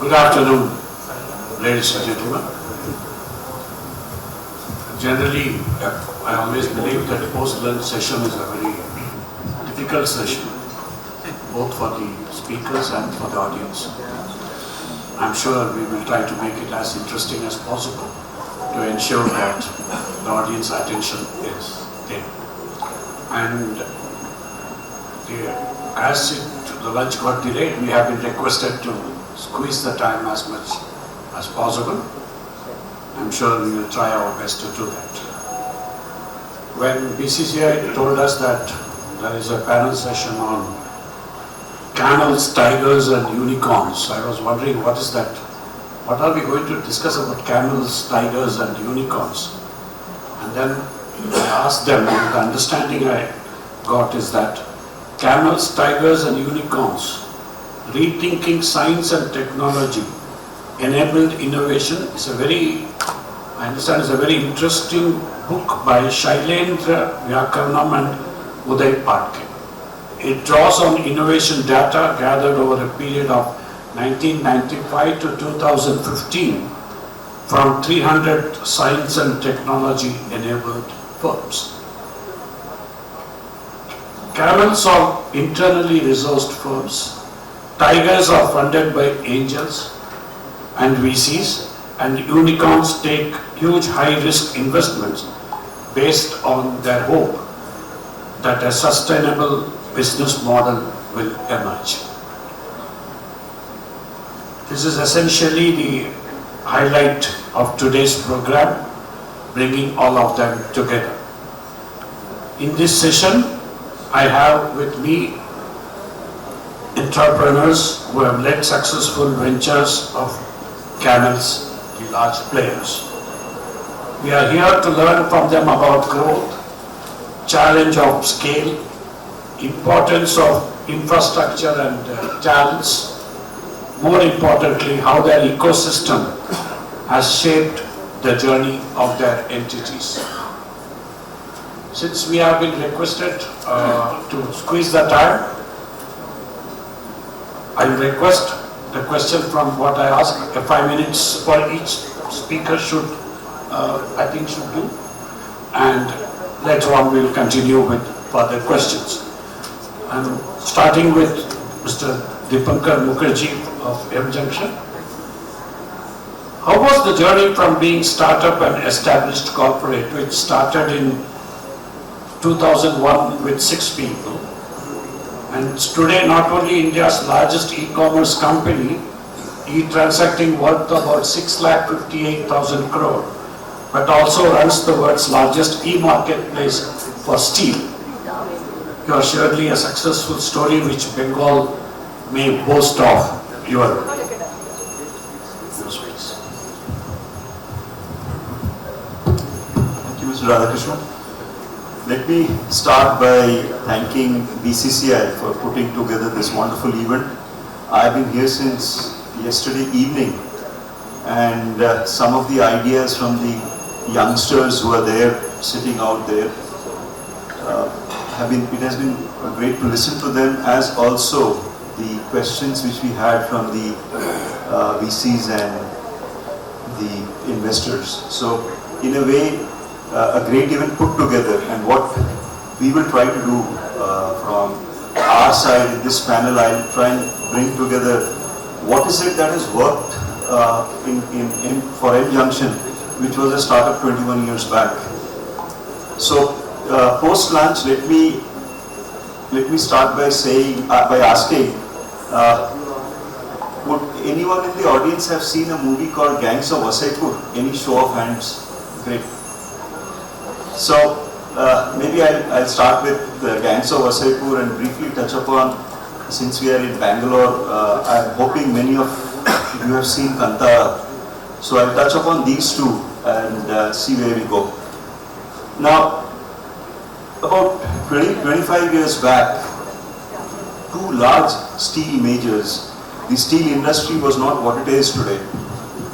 Good afternoon, ladies and gentlemen. Generally, I always believe that post-lunch session is a very difficult session, both for the speakers and for the audience. I'm sure we will try to make it as interesting as possible to ensure that the audience attention is there. And as the lunch got delayed, we have been requested to squeeze the time as much as possible. I'm sure we will try our best to do that. When BCCI told us that there is a panel session on camels, tigers and unicorns, I was wondering what is that? What are we going to discuss about camels, tigers and unicorns? And then I asked them, and the understanding I got is that camels, tigers and unicorns, rethinking science and technology, enabled innovation is a very, I understand, is a very interesting book by Shailendra Vyakaranam and Uday Patke. It draws on innovation data gathered over a period of 1995 to 2015 from 300 science and technology enabled firms. Camels are internally resourced firms. Tigers are funded by angels and VCs, and unicorns take huge high-risk investments based on their hope that a sustainable business model will emerge. This is essentially the highlight of today's program, bringing all of them together. In this session, I have with me entrepreneurs who have led successful ventures of camels, the large players. We are here to learn from them about growth, challenge of scale, importance of infrastructure and talents, more importantly, how their ecosystem has shaped the journey of their entities. Since we have been requested to squeeze the time, I will request the question from what I asked, 5 minutes for each speaker should do, and later on we will continue with further questions. I'm starting with Mr. Dipankar Mukherjee of M Junction. How was the journey from being startup and established corporate, which started in 2001 with 6 people, and today not only India's largest e-commerce company, transacting worth about 6,58,000 crore, but also runs the world's largest e-marketplace for steel. You are surely a successful story which Bengal may boast of. Your space. Thank you, Mr. Radhakrishnan. Let me start by thanking BCCI for putting together this wonderful event. I've been here since yesterday evening, and some of the ideas from the youngsters who are there, sitting out there, it has been great to listen to them, as also the questions which we had from the VCs and the investors. So in a way, a great event put together, and what we will try to do from our side in this panel, I'll try and bring together what is it that has worked for M Junction, which was a startup 21 years back. So post lunch, let me start by asking, would anyone in the audience have seen a movie called Gangs of Wasseypur? Any show of hands? Great. So maybe I'll start with the Gangs of Wasseypur and briefly touch upon, since we are in Bangalore, I'm hoping many of you have seen Kantara. So I'll touch upon these two and see where we go. Now, about 20-25 years back, 2 large steel majors, the steel industry was not what it is today.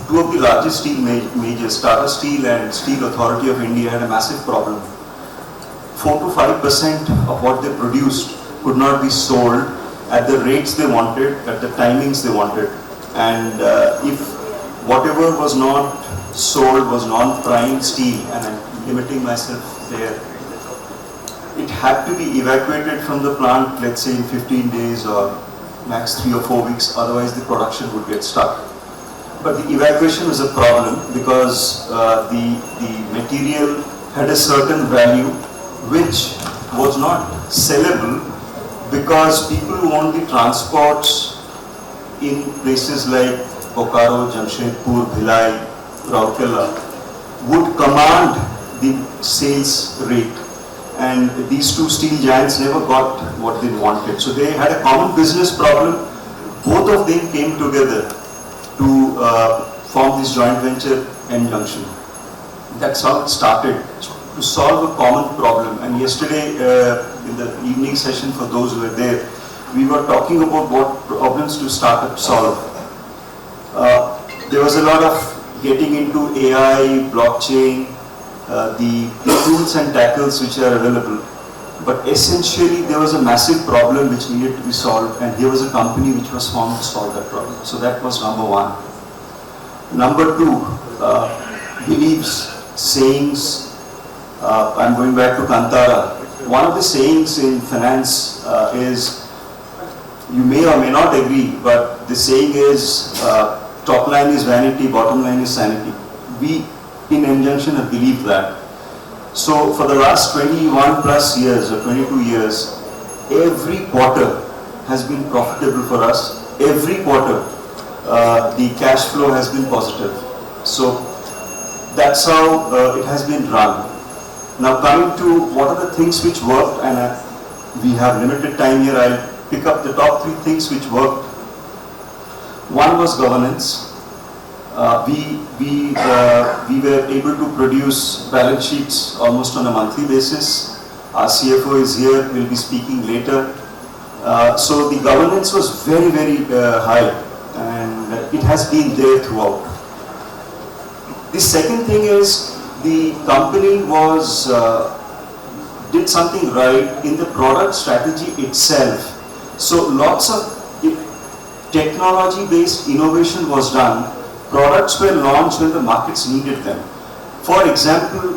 2 of the largest steel majors, Tata Steel and Steel Authority of India, had a massive problem. 4 to 5% of what they produced could not be sold at the rates they wanted, at the timings they wanted. And if whatever was not sold was non-prime steel, and I'm limiting myself there, it had to be evacuated from the plant, let's say in 15 days or max 3 or 4 weeks, otherwise the production would get stuck. But the evacuation was a problem because the material had a certain value which was not sellable, because people who own the transports in places like Bokaro, Jamshedpur, Bhilai, Rourkela would command the sales rate, and these two steel giants never got what they wanted. So they had a common business problem. Both of them came together to form this joint venture N Junction. That's how it started, to solve a common problem. And yesterday in the evening session, for those who were there, we were talking about what problems to start solve. There was a lot of getting into AI, blockchain, the tools and tackles which are available. But essentially there was a massive problem which needed to be solved, and here was a company which was formed to solve that problem. So that was number one. Number two, beliefs, sayings. I'm going back to Kantara. One of the sayings in finance is, you may or may not agree, but the saying is, top line is vanity, bottom line is sanity. We in N Junction have believed that. So for the last 21 plus years or 22 years, every quarter has been profitable for us. Every quarter the cash flow has been positive. So that's how it has been run. Now coming to what are the things which worked, and we have limited time here, I'll pick up the top 3 things which worked. One was governance. We were able to produce balance sheets almost on a monthly basis. Our CFO is here, will be speaking later. So the governance was very, very high, and it has been there throughout. The second thing is, the company was did something right in the product strategy itself. So lots of technology-based innovation was done. Products were launched when the markets needed them. For example,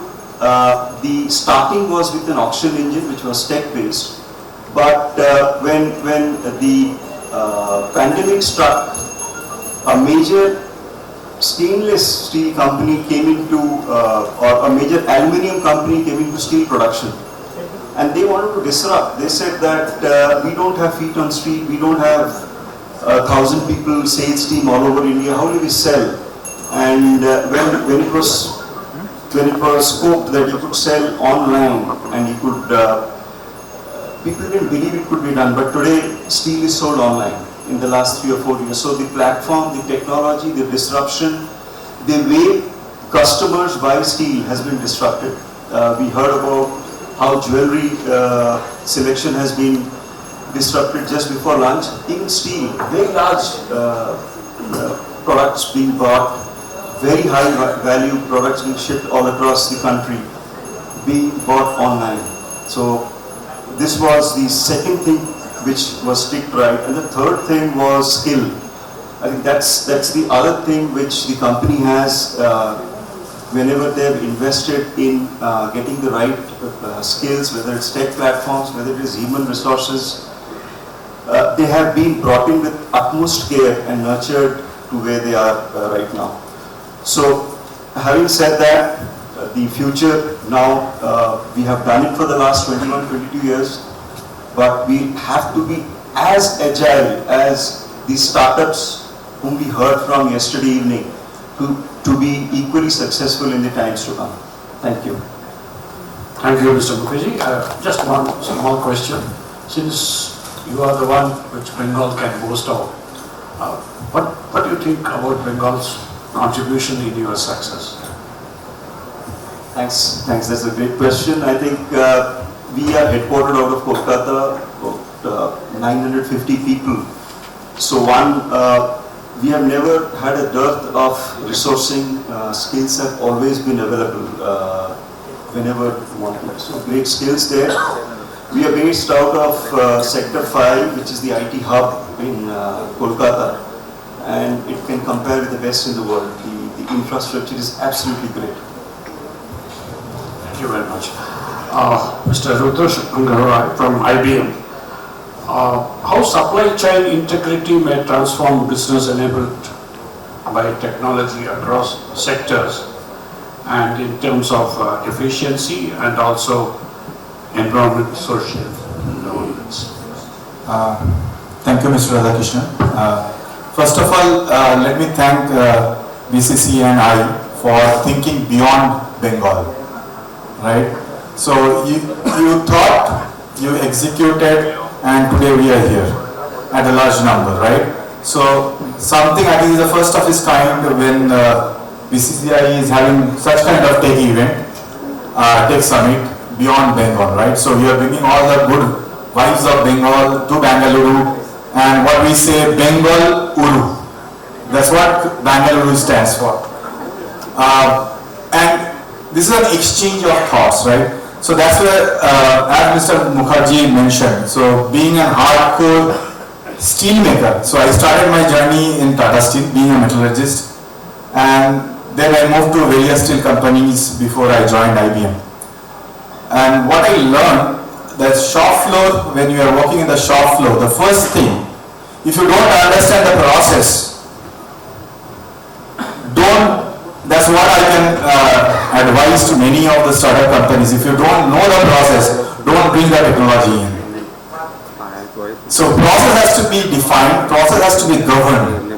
the starting was with an auction engine which was tech-based, but when the pandemic struck, a major stainless steel company came into, or a major aluminium company came into steel production, and they wanted to disrupt. They said that we don't have feet on street, we don't have 1,000 people sales team all over India. How do we sell? And when it was scoped that you could sell online and you could, people didn't believe it could be done. But today steel is sold online in the last 3 or 4 years. So the platform, the technology, the disruption, the way customers buy steel has been disrupted. We heard about how jewelry selection has been disrupted just before lunch. Even steel, very large products being bought, very high value products being shipped all across the country, being bought online. So this was the second thing which was ticked right. And the third thing was skill. I think that's the other thing which the company has, whenever they've invested in getting the right skills, whether it's tech platforms, whether it is human resources, they have been brought in with utmost care and nurtured to where they are right now. So having said that, the future now, we have done it for the last 21, 22 years, but we have to be as agile as the startups whom we heard from yesterday evening to be equally successful in the times to come. Thank you. Thank you, Mr. Mukherjee. Just one small question. Since you are the one which Bengal can boast of, what do you think about Bengal's contribution in your success? Thanks. That's a great question. I think we are headquartered out of Kolkata, about 950 people. So we have never had a dearth of resourcing. Skills have always been available whenever we wanted. So great skills there. We are based out of Sector 5, which is the IT hub in Kolkata. and it can compare with the best in the world. The infrastructure is absolutely great. Thank you very much. Mr. Radhakrishnan from IBM. How supply chain integrity may transform business enabled by technology across sectors and in terms of efficiency and also environment, social governance? Thank you, Mr. Radhakrishnan. First of all, let me thank BCC and I for thinking beyond Bengal, right? So you thought, you executed, and today we are here at a large number, right? So something I think is the first of its kind when BCCI is having such kind of tech event, tech summit beyond Bengal, right? So we are bringing all the good vibes of Bengal to Bangalore, and what we say, Bengal Uru. That's what Bangalore stands for. And this is an exchange of thoughts, right? So that's where, as Mr. Mukherjee mentioned, so being a hardcore steel maker. So I started my journey in Tata Steel, being a metallurgist, and then I moved to various steel companies before I joined IBM. And what I learned, that shop floor, when you are working in the shop floor, the first thing, if you don't understand the process, that's what I can advise to many of the startup companies. If you don't know the process, don't bring the technology in. So process has to be defined, process has to be governed.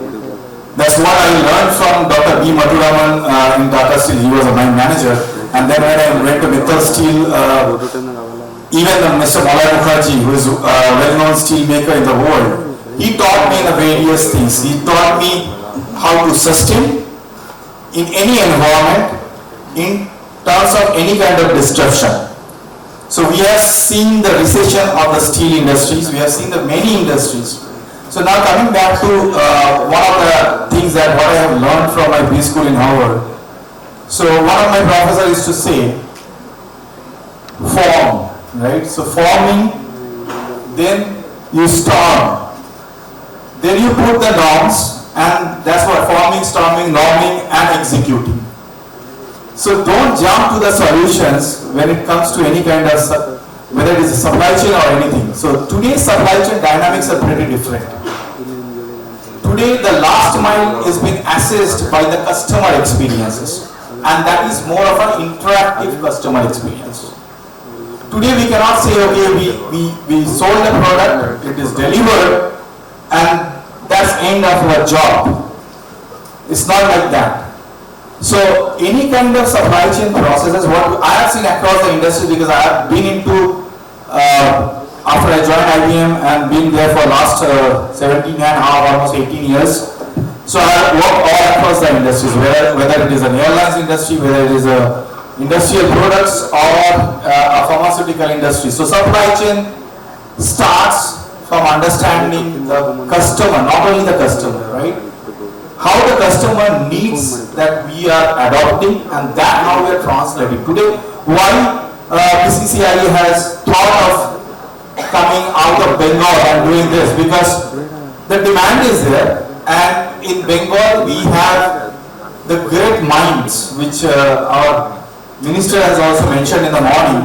That's what I learned from Dr. B. Mathuraman in Tata Steel. He was a mine manager. And then when I went to Mittal Steel, even Mr. Malay Mukherjee, who is a well-known steel maker in the world, he taught me the various things. He taught me how to sustain in any environment in terms of any kind of disruption. So we have seen the recession of the steel industries, we have seen the many industries. So now coming back to one of the things that what I have learned from my preschool in Harvard. So one of my professors used to say, form, right? So forming, then you storm, then you put the norms, and that's what forming, storming, norming, and executing. So don't jump to the solutions when it comes to any kind of, whether it is a supply chain or anything. So today's supply chain dynamics are pretty different. Today the last mile is being assessed by the customer experiences, and that is more of an interactive customer experience. Today we cannot say, okay, we sold the product, it is delivered, and that's end of our job. It's not like that. So any kind of supply chain processes, what I have seen across the industry, because I have been into, after I joined IBM and been there for last 17 and a half, almost 18 years. So I have worked all across the industries, whether it is an airlines industry, whether it is a industrial products or a pharmaceutical industry. So supply chain starts from understanding the customer, not only the customer, right? How the customer needs that we are adopting, and that how we are translating. Today, why BCCI has thought of coming out of Bengal and doing this? Because the demand is there, and in Bengal we have the great minds, which our minister has also mentioned in the morning.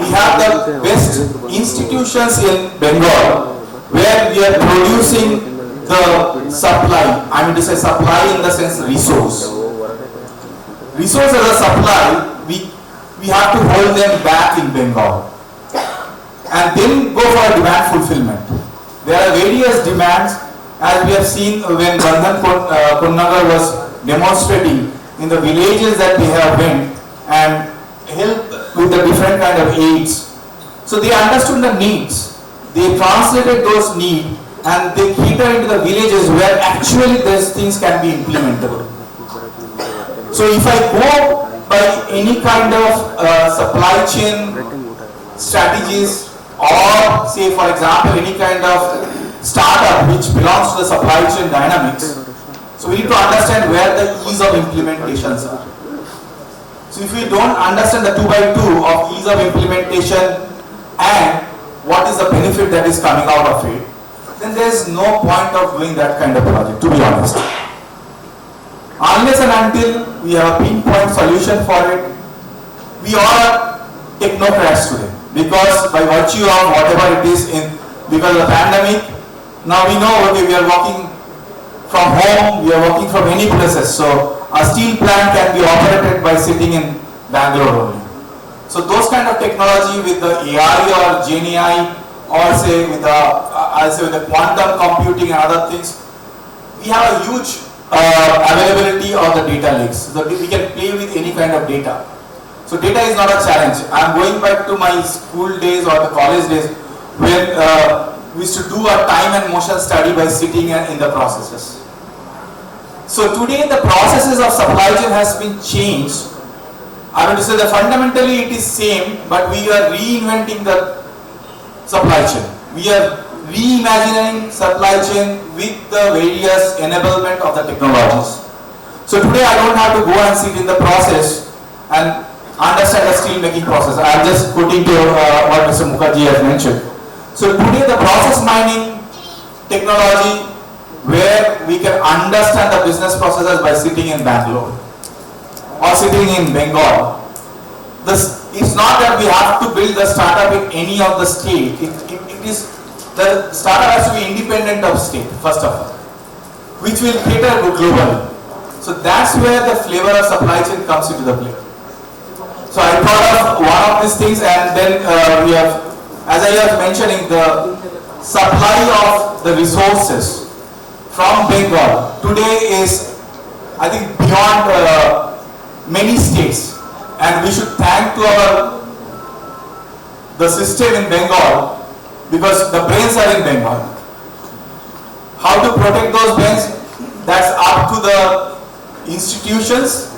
We have the best institutions in Bengal where we are producing the supply. I mean to say supply in the sense resource. Resource as a supply, we have to hold them back in Bengal and then go for a demand fulfillment. There are various demands, as we have seen when Bandhan Kunnagar was demonstrating in the villages that they have went and helped with the different kind of aids. So they understood the needs, they translated those needs, and they cater into the villages where actually these things can be implementable. So if I go by any kind of supply chain strategies, or say for example any kind of startup which belongs to the supply chain dynamics, so we need to understand where the ease of implementations are. So if we don't understand the 2x2 of ease of implementation and what is the benefit that is coming out of it, then there is no point of doing that kind of project, to be honest. Unless and until we have a pinpoint solution for it, we are technocrats today, because by virtue of whatever it is because of the pandemic, now we know, okay, we are working from home, we are working from any places. So a steel plant can be operated by sitting in Bangalore only. So those kind of technology with the AI or GenAI, or say with the quantum computing and other things, we have a huge availability of the data lakes. So we can play with any kind of data. So data is not a challenge. I am going back to my school days or the college days when we used to do a time and motion study by sitting in the processes. So today the processes of supply chain has been changed. I want to say that fundamentally it is same, but we are reinventing the supply chain. We are reimagining supply chain with the various enablement of the technologies. So today I don't have to go and sit in the process and understand the steel making process. I am just quoting to what Mr. Mukherjee has mentioned. So today the process mining technology, where we can understand the business processes by sitting in Bangalore or sitting in Bengal. It's not that we have to build the startup in any of the state. It is the startup has to be independent of state, first of all, which will cater globally. So that's where the flavor of supply chain comes into the play. So I thought of one of these things, and then we have, as I was mentioning, the supply of the resources from Bengal today is, I think, beyond many states, and we should thank to the system in Bengal, because the brains are in Bengal. How to protect those brains? That's up to the institutions,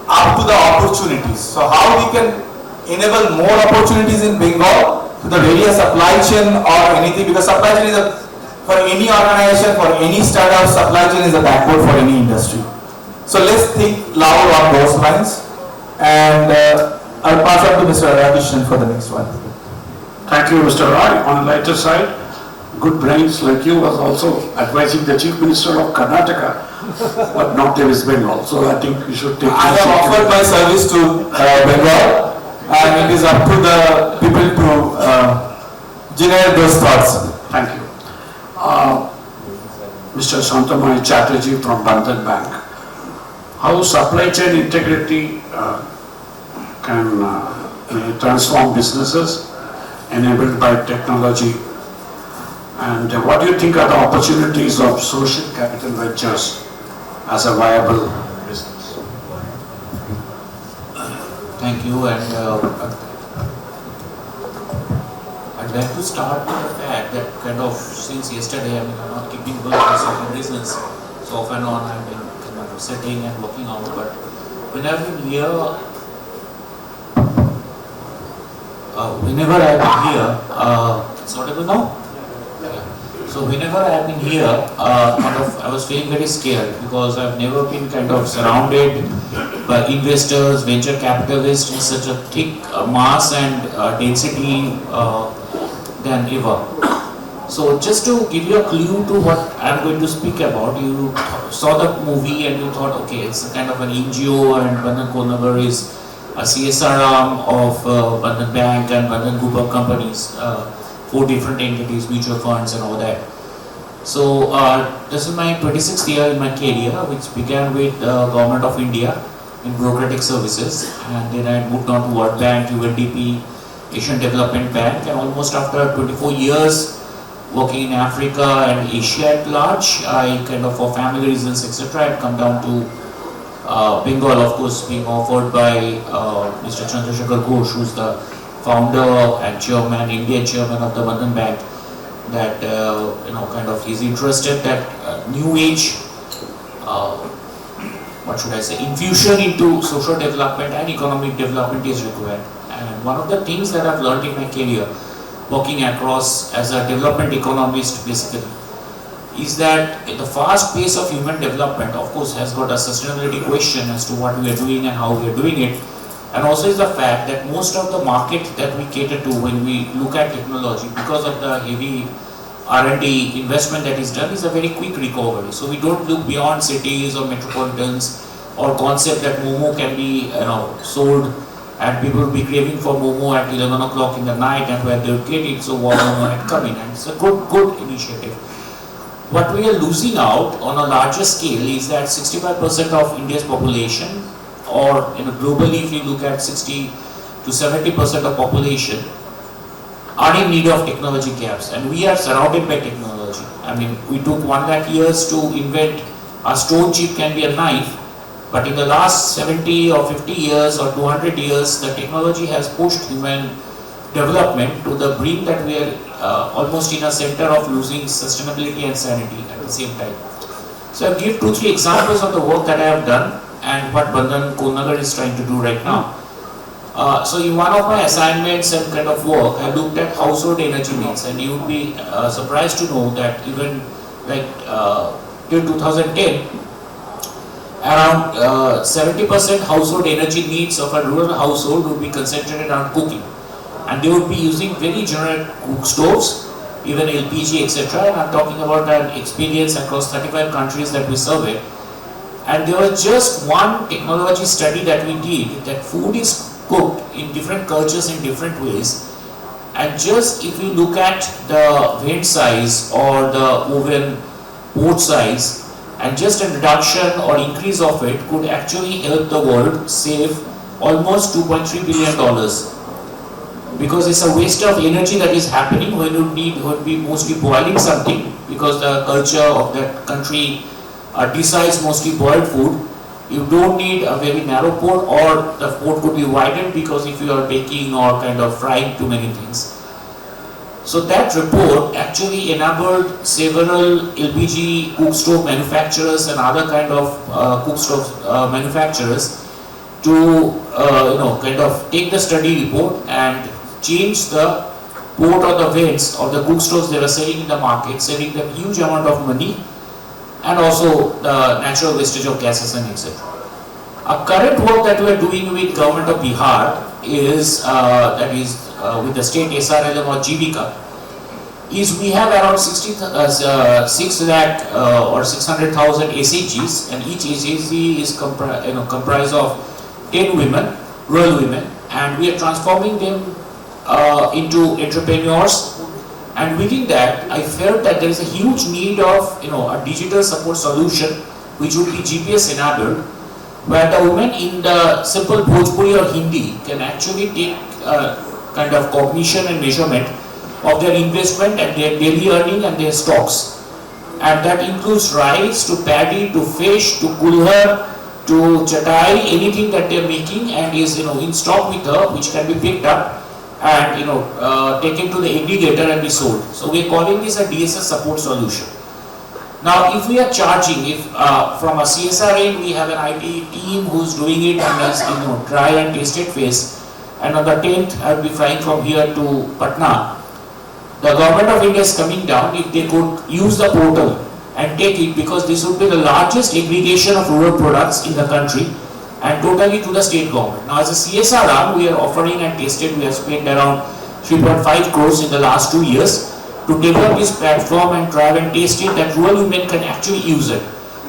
up to the opportunities. So how we can enable more opportunities in Bengal to the various supply chain or anything, because supply chain is for any organization, for any startup, supply chain is a backbone for any industry. So let's think loud on those lines, and I'll pass on to Mr. Radhakrishnan for the next one. Thank you, Mr. Roy. On the lighter side, good brains like you was also advising the Chief Minister of Karnataka, but not in West Bengal. So I think you should take. I have offered my service to Bengal, and it is up to the people to generate those thoughts. Thank you. Mr. Santamai Chatterjee from Bandhan Bank. How supply chain integrity can transform businesses enabled by technology, and what do you think are the opportunities of social capital ventures as a viable business? Thank you, and I'd like to start with the fact that kind of since yesterday, I'm not keeping work for certain reasons, so off and on I've been kind of sitting and working out, but when I've been here, whenever I've been here, it's audible now? So whenever I've been here, I was feeling very scared, because I've never been kind of surrounded by investors, venture capitalists in such a thick mass and density than ever. So just to give you a clue to what I'm going to speak about, you saw the movie and you thought, okay, it's a kind of an NGO, and Bandhan Konagar is a CSR arm of Bandhan Bank and Bandhan Group of companies, 4 different entities, mutual funds and all that. So this is my 26th year in my career, which began with Government of India in bureaucratic services, and then I moved on to World Bank, UNDP, Asian Development Bank, and almost after 24 years working in Africa and Asia at large, I kind of, for family reasons, etc., I had come down to Bengal, of course, being offered by Mr. Chandrasekhar Ghosh, who is the founder and chairman, Indian chairman of the Bandhan Bank, that kind of he's interested that new age, what should I say, infusion into social development and economic development is required. And one of the things that I've learned in my career, working across as a development economist basically, is that the fast pace of human development, of course, has got a sustainability question as to what we are doing and how we are doing it. And also is the fact that most of the market that we cater to when we look at technology, because of the heavy R&D investment that is done is a very quick recovery. So we don't look beyond cities or metropolitans or concept that momo can be sold and people will be craving for momo at 11 o'clock in the night and where they would get it, so momo had come in, and it's a good initiative. What we are losing out on a larger scale is that 65% of India's population, or globally if you look at 60 to 70% of population, are in need of technology gaps, and we are surrounded by technology. I mean, we took 1 lakh years to invent a stone chip can be a knife, but in the last 70 or 50 years or 200 years, the technology has pushed human development to the brink that we are almost in a center of losing sustainability and sanity at the same time. So I'll give 2-3 examples of the work that I have done and what Bandhan Konagar is trying to do right now. So in one of my assignments and kind of work, I looked at household energy needs, and you would be surprised to know that even like till 2010, around 70% household energy needs of a rural household would be concentrated on cooking, and they would be using very generic cook stoves, even LPG, etc. And I'm talking about an experience across 35 countries that we surveyed. And there was just one technology study that we did, that food is cooked in different cultures in different ways, and just if you look at the vent size or the oven port size, and just a reduction or increase of it could actually help the world save almost $2.3 billion, because it's a waste of energy that is happening when you would be mostly boiling something, because the culture of that country decides mostly boiled food. You don't need a very narrow pot, or the pot could be widened because if you are baking or kind of frying too many things. So that report actually enabled several LPG cook stove manufacturers and other kind of cook stove manufacturers to kind of take the study report and change the port or the vents of the cook stoves they were selling in the market, saving them huge amount of money, and also the natural wastage of gases and etc. A current work that we are doing with government of Bihar is with the state SRLM or Jivika, is we have around 6 lakh or 600,000 SHGs, and each SHG is comprised of 10 women, rural women, and we are transforming them into entrepreneurs. And within that, I felt that there is a huge need of a digital support solution which would be GPS enabled, where the women in the simple Bhojpuri or Hindi can actually take kind of cognition and measurement of their investment and their daily earning and their stocks. And that includes rice to paddy to fish to kulhar to chatai, anything that they are making and is in stock with her, which can be picked up and taken to the aggregator and be sold. So we are calling this a DSS support solution. Now, if we are charging, if from a CSR end we have an IT team who's doing it and is trial and tested phase, and on the 10th I will be flying from here to Patna. The government of India is coming down. If they could use the portal and take it, because this would be the largest aggregation of rural products in the country, and totally to the state government. Now, as a CSR arm, we are offering and tested. We have spent around 3.5 crores in the last 2 years to develop this platform and try and test it that rural women can actually use it,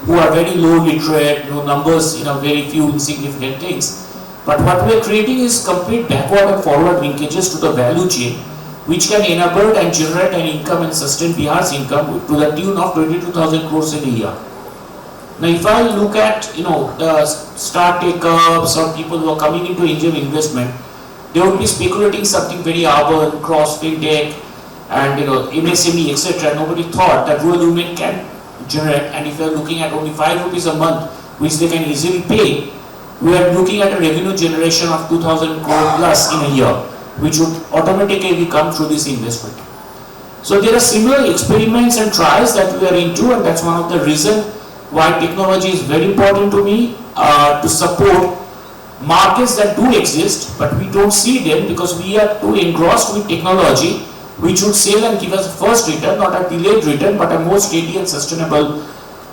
who are very low literate, no numbers, very few insignificant things. But what we are creating is complete backward and forward linkages to the value chain, which can enable and generate an income and sustain Bihar's income to the tune of 22,000 crores in a year. Now, if I look at the start take-ups or people who are coming into angel investment, they would be speculating something very urban, cross fintech, and MSME, etc. Nobody thought that rural women can generate, and if you are looking at only 5 rupees a month, which they can easily pay, we are looking at a revenue generation of 2,000 crore plus in a year, which would automatically come through this investment. So there are similar experiments and trials that we are into, and that's one of the reasons why technology is very important to me, to support markets that do exist, but we don't see them because we are too engrossed with technology, which would sell and give us a first return, not a delayed return, but a more steady and sustainable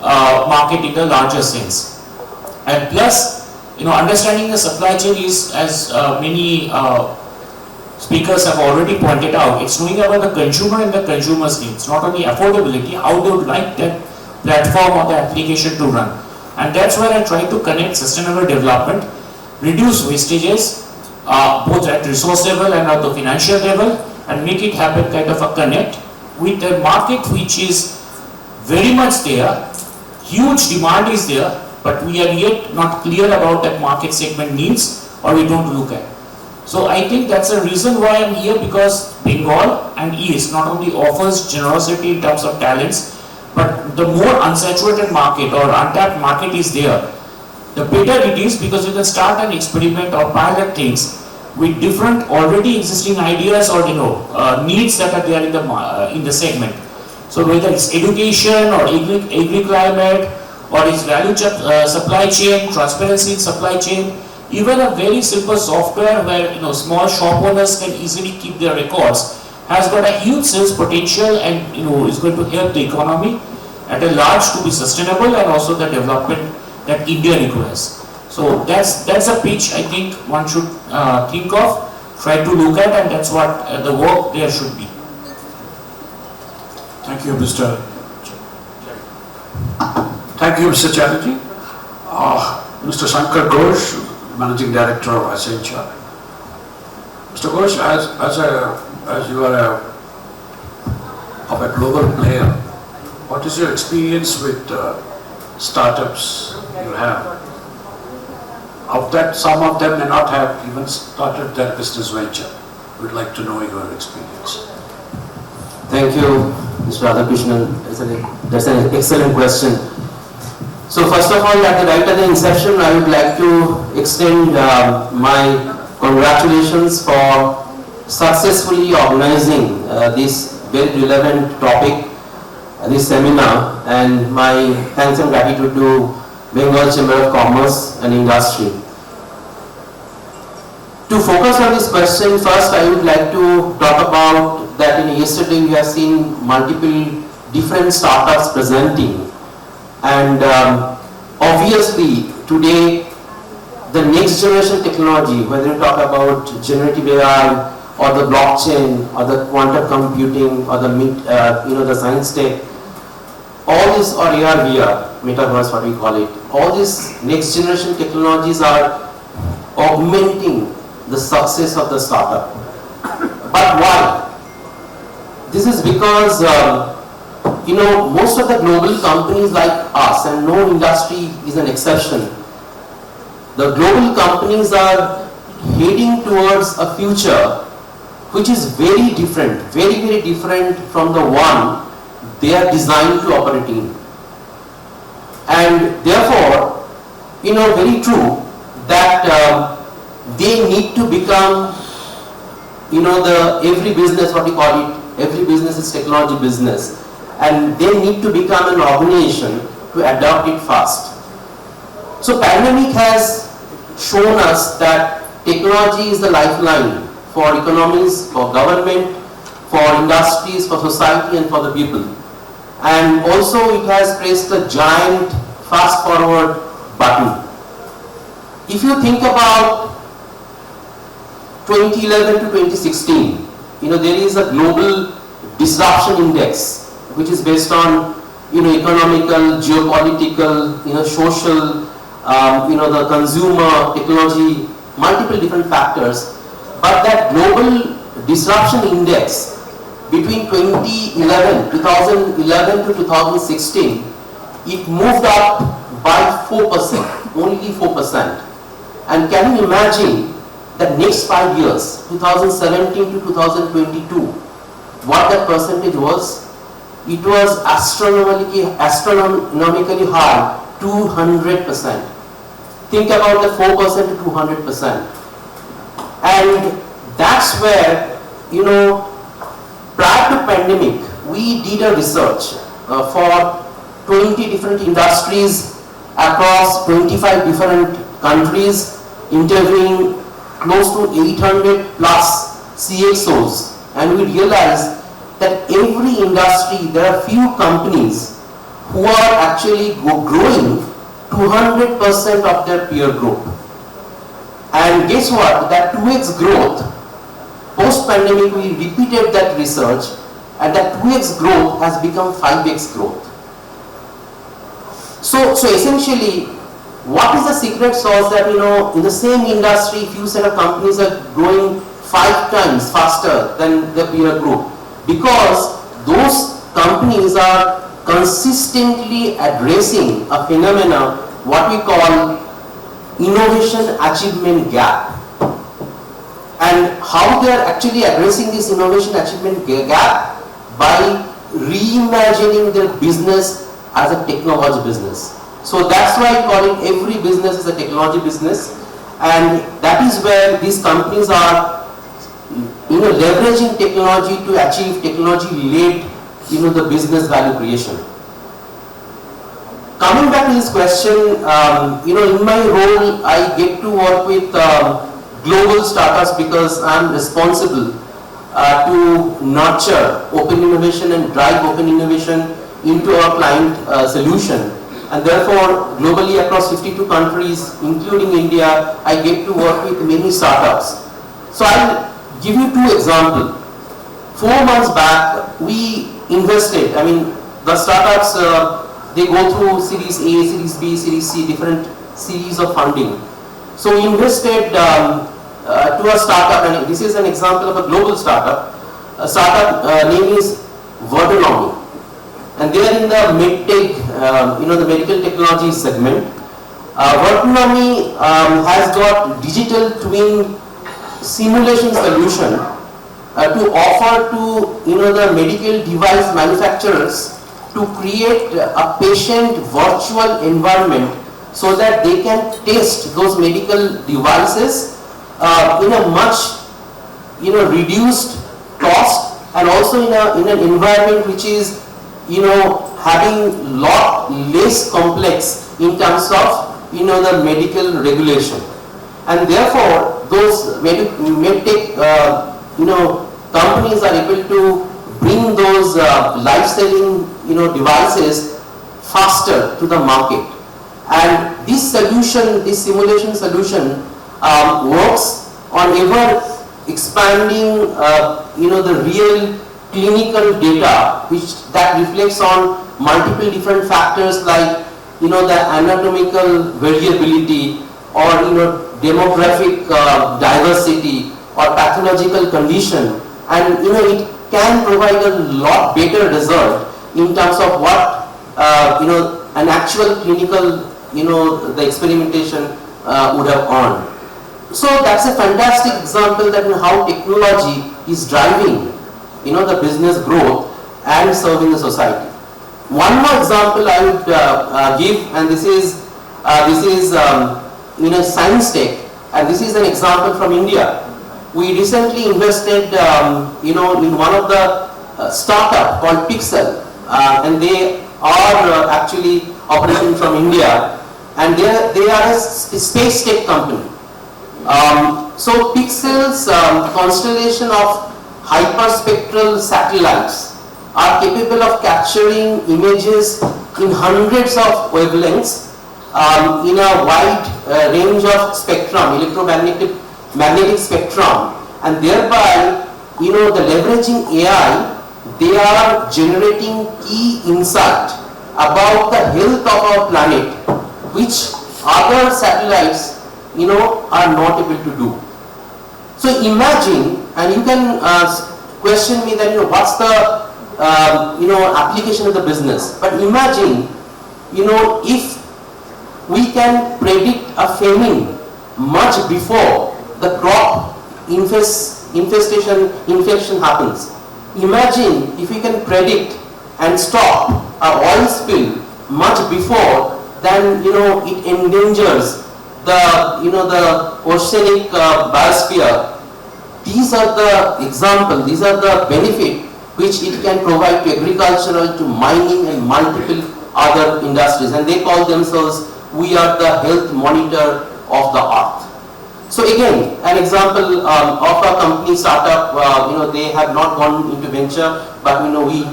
market in the larger sense. And plus, understanding the supply chain is, as many speakers have already pointed out, it's knowing about the consumer and the consumer's needs, not only affordability, how they would like that platform or the application to run. And that's where I try to connect sustainable development, reduce wastages, both at resource level and at the financial level, and make it happen kind of a connect with a market which is very much there, huge demand is there, but we are yet not clear about that market segment needs, or we don't look at. So I think that's the reason why I'm here, because Bengal and East not only offers generosity in terms of talents, but the more unsaturated market or untapped market is there, the better it is, because you can start an experiment or pilot things with different already existing ideas or needs that are there in the segment. So whether it's education or agri-climate or it's value supply chain, transparency in supply chain, even a very simple software where small shop owners can easily keep their records has got a huge sales potential, and is going to help the economy at a large to be sustainable and also the development that India requires. So that's a pitch I think one should think of, try to look at, and that's what the work there should be. Thank you, Mr. Chatterjee. Mr. Shankar Ghosh, Managing Director of Accenture. Mr. Ghosh, as you are of a global player, what is your experience with startups you have? Of that, some of them may not have even started their business venture. We'd like to know your experience. Thank you, Mr. Radhakrishnan. That's an excellent question. So first of all, at the inception, I would like to extend my congratulations for successfully organizing this very relevant topic, this seminar, and my thanks and gratitude to Bengal Chamber of Commerce and Industry. To focus on this question, first I would like to talk about that yesterday we have seen multiple different startups presenting, and obviously today the next generation technology, whether you talk about generative AI or the blockchain or the quantum computing or the science tech, all this, or AR, VR, metaverse, what we call it, all these next generation technologies are augmenting the success of the startup. But why? This is because most of the global companies like us, and no industry is an exception, the global companies are heading towards a future which is very different, very, very different from the one they are designed to operate in. And therefore, very true that they need to become, every business, what we call it, every business is technology business, and they need to become an organization to adopt it fast. So pandemic has shown us that technology is the lifeline for economies, for government, for industries, for society, and for the people. And also it has pressed a giant fast forward button. If you think about 2011 to 2016, there is a global disruption index which is based on economical, geopolitical, social, the consumer, technology, multiple different factors. But that global disruption index between 2011 to 2016, it moved up by 4%, only 4%. And can you imagine the next 5 years, 2017 to 2022, what that percentage was? It was astronomically high, 200%. Think about the 4% to 200%. And that's where, prior to pandemic, we did a research for 20 different industries across 25 different countries, interviewing close to 800 plus CXOs, and we realized that every industry, there are few companies who are actually growing 200% of their peer group. And guess what? That 2x growth post-pandemic we repeated that research, and that 2x growth has become 5x growth. So essentially, what is the secret sauce that, in the same industry, few set of companies are growing 5 times faster than the peer group? Because those companies are consistently addressing a phenomena, what we call innovation achievement gap. And how they are actually addressing this innovation achievement gap? By reimagining their business as a technology business. So that's why I call it every business is a technology business, and that is where these companies are leveraging technology to achieve technology-led the business value creation. Coming back to this question, in my role I get to work with global startups because I am responsible to nurture open innovation and drive open innovation into our client solution. And therefore, globally across 52 countries, including India, I get to work with many startups. So I'll give you 2 examples. 4 months back, we invested, the startups, they go through Series A, Series B, Series C, different series of funding. So we invested to a startup, and this is an example of a global startup. A startup name is Verdonomy, and they are in the medtech, the medical technology segment. Verdonomy has got digital twin simulation solution to offer to the medical device manufacturers to create a patient virtual environment so that they can test those medical devices in a much reduced cost, and also in an environment which is having lot less complex in terms of the medical regulation. And therefore those medtech companies are able to bring those life-saving devices faster to the market. And this solution, this simulation solution works on ever expanding the real clinical data that reflects on multiple different factors like the anatomical variability or demographic diversity or pathological condition, and it can provide a lot better result in terms of what an actual clinical the experimentation would have earned. So that's a fantastic example that how technology is driving the business growth and serving the society. One more example I would give, and this is science tech, and this is an example from India. We recently invested in one of the startup called Pixel, and they are actually operating from India, and they are a space tech company. So Pixel's constellation of hyperspectral satellites are capable of capturing images in hundreds of wavelengths in a wide range of spectrum, magnetic spectrum, and thereby the leveraging AI, they are generating key insight about the health of our planet, which other satellites are not able to do. So imagine, and you can question me that what's the application of the business, but imagine if we can predict a famine much before the crop infection happens. Imagine if we can predict and stop an oil spill much before then it endangers the oceanic biosphere. These are the examples, these are the benefit which it can provide to agricultural, to mining and multiple other industries, and they call themselves, we are the health monitor of the earth. So again, an example of a company startup, they have not gone into venture, but we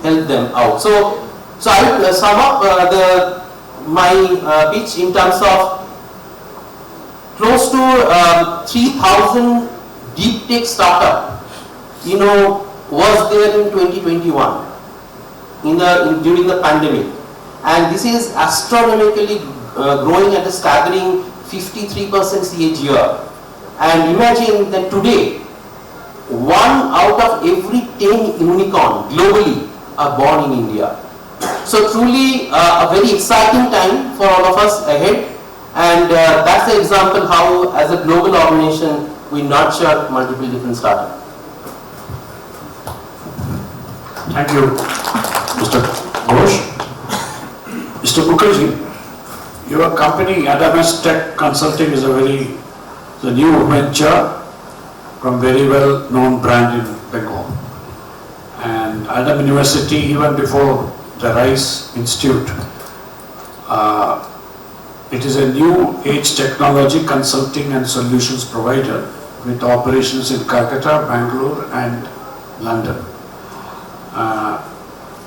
help them out. So I will sum up my pitch in terms of close to 3,000 deep tech startup, was there in 2021 during the pandemic, and this is astronomically growing at a staggering 53% CAGR. And imagine that today, 1 out of every 10 unicorn globally are born in India. So truly a very exciting time for all of us ahead, and that's the example how as a global organization we nurture multiple different startups. Thank you, Mr. Ghosh. Mr. Mukherjee, your company, Adamas Tech Consulting, is a new venture from very well known brand in Bengal. And Adam University, even before the Rice Institute, it is a new age technology consulting and solutions provider with operations in Calcutta, Bangalore and London.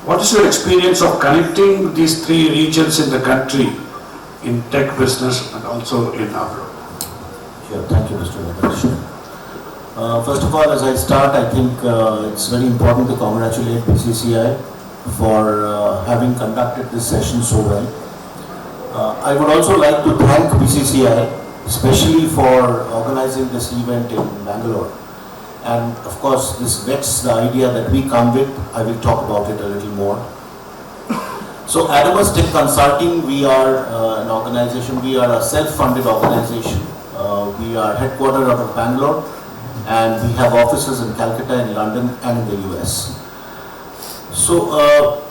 What is your experience of connecting these 3 regions in the country in tech business and also in abroad? Sure, thank you, Mr. Radhakrishnan. First of all, as I start, I think it's very important to congratulate BCCI for having conducted this session so well. I would also like to thank BCCI, especially for organizing this event in Bangalore. And of course, this vets the idea that we come with. I will talk about it a little more. So Adamas Tech Consulting, we are an organization, we are a self-funded organization. We are headquartered out of Bangalore, and we have offices in Calcutta, in London and in the US. So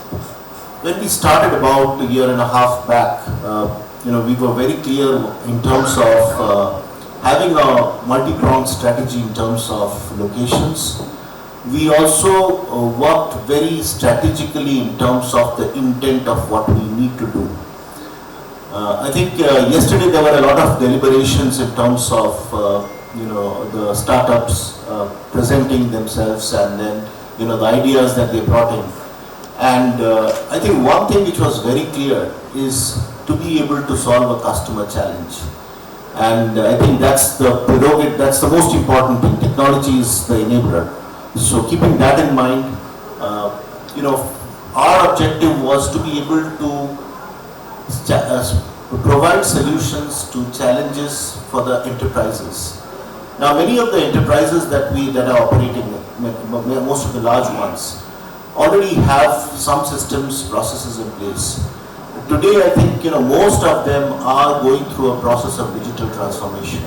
when we started about a year and a half back, we were very clear in terms of having a multi-pronged strategy in terms of locations. We also worked very strategically in terms of the intent of what we need to do. I think yesterday there were a lot of deliberations in terms of the startups presenting themselves, and then the ideas that they brought in. And I think one thing which was very clear is to be able to solve a customer challenge. And I think that's the prerogative, that's the most important thing. Technology is the enabler. So keeping that in mind, our objective was to be able to provide solutions to challenges for the enterprises. Now, many of the enterprises that are operating, most of the large ones, already have some systems, processes in place. Today, I think most of them are going through a process of digital transformation.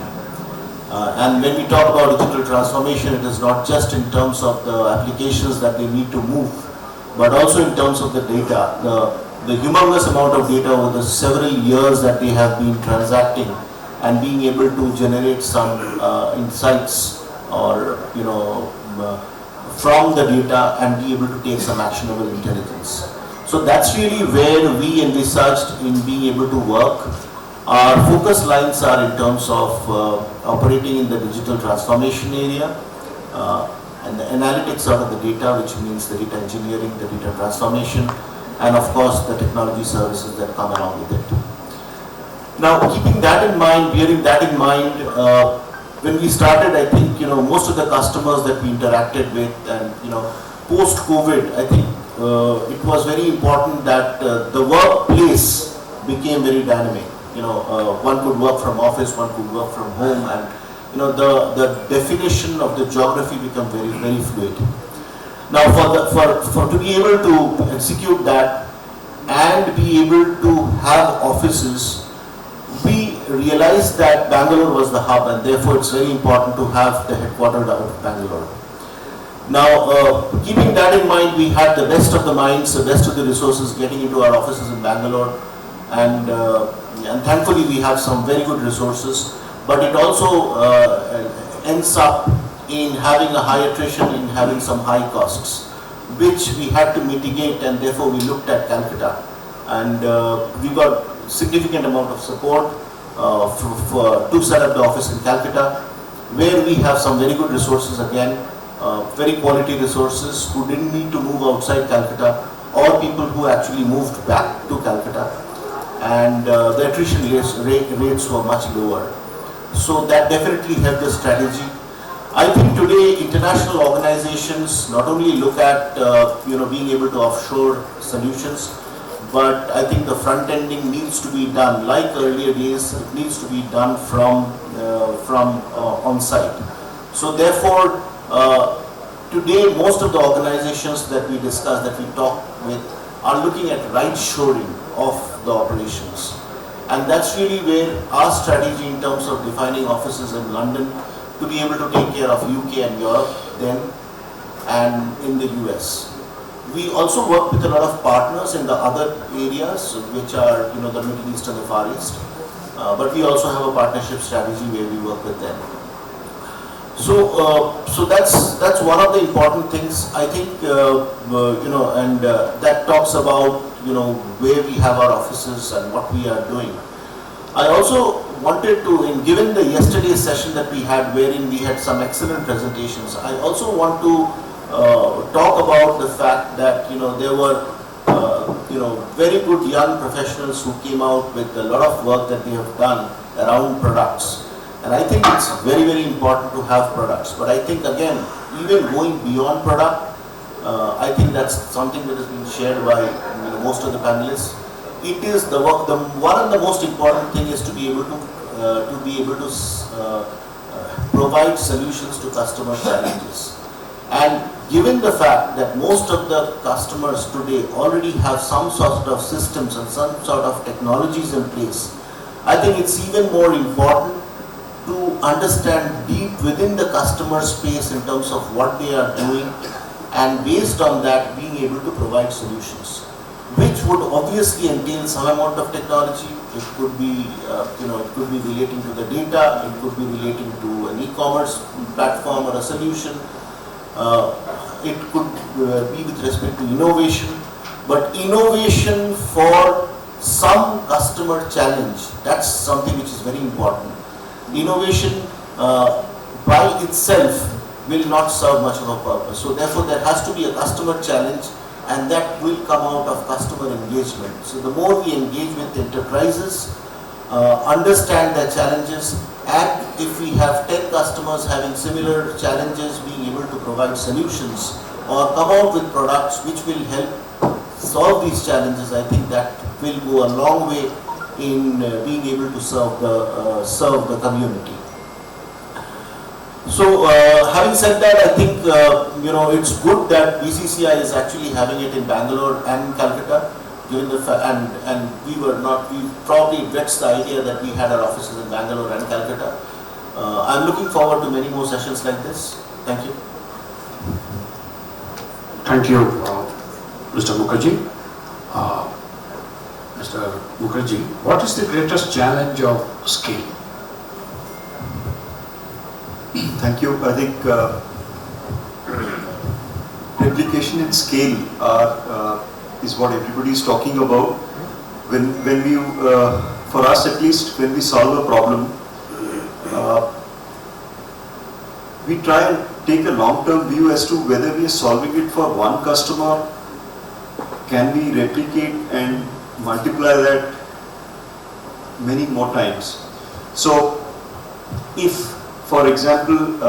And when we talk about digital transformation, it is not just in terms of the applications that they need to move, but also in terms of the data, the humongous amount of data over the several years that they have been transacting, and being able to generate some insights or from the data and be able to take some actionable intelligence. So that's really where we envisaged in being able to work. Our focus lines are in terms of operating in the digital transformation area and the analytics out of the data, which means the data engineering, the data transformation, and of course the technology services that come along with it. Now, keeping that in mind, bearing that in mind, when we started, I think most of the customers that we interacted with, and post-COVID, I think it was very important that the workplace became very dynamic. One could work from office, one could work from home, and the definition of the geography become very, very fluid. Now, for to be able to execute that and be able to have offices, we realized that Bangalore was the hub, and therefore it's very important to have the headquarters out of Bangalore. Now, keeping that in mind, we had the best of the minds, the best of the resources getting into our offices in Bangalore, and thankfully we have some very good resources, but it also ends up in having a high attrition, in having some high costs, which we had to mitigate, and therefore we looked at Calcutta, and we got significant amount of support to set up the office in Calcutta, where we have some very good resources again, very quality resources who didn't need to move outside Calcutta, or people who actually moved back to Calcutta, and the attrition rates were much lower. So that definitely helped the strategy. I think today international organizations not only look at being able to offshore solutions, but I think the front ending needs to be done like earlier days. It needs to be done from on site. So therefore, today most of the organizations that we discuss, that we talk with, are looking at right shoring of the operations, and that's really where our strategy in terms of defining offices in London to be able to take care of UK and Europe then and in the US. We also work with a lot of partners in the other areas, which are the Middle East and the Far East, but we also have a partnership strategy where we work with them. So that's one of the important things I think, and that talks about where we have our offices and what we are doing. I also wanted to, given the yesterday's session that we had, wherein we had some excellent presentations, I also want to talk about the fact that there were very good young professionals who came out with a lot of work that they have done around products, and I think it's very, very important to have products. But I think again, even going beyond product, I think that's something that has been shared by most of the panelists. It is the work. One of the most important thing is to be able to provide solutions to customer challenges. And given the fact that most of the customers today already have some sort of systems and some sort of technologies in place, I think it's even more important to understand deep within the customer space in terms of what they are doing, and based on that being able to provide solutions, which would obviously entail some amount of technology. It could be, it could be relating to the data, it could be relating to an e-commerce platform or a solution. It could be with respect to innovation, but innovation for some customer challenge, that's something which is very important. Innovation by itself will not serve much of a purpose. So therefore there has to be a customer challenge, and that will come out of customer engagement. So the more we engage with enterprises, understand their challenges, and if we have 10 customers having similar challenges, being able to provide solutions or come out with products which will help solve these challenges, I think that will go a long way in being able to serve the community. So having said that, I think it's good that BCCI is actually having it in Bangalore and Calcutta, given the and we probably gets the idea that we had our offices in Bangalore and Calcutta. I'm looking forward to many more sessions like this. Thank you. Thank you, Mr. Mukherjee. Mr. Mukherjee, what is the greatest challenge of scale? Thank you. I think replication and scale is what everybody is talking about. When we, for us at least, when we solve a problem, we try and take a long-term view as to whether we are solving it for one customer. Can we replicate and multiply that many more times? So, if, for example,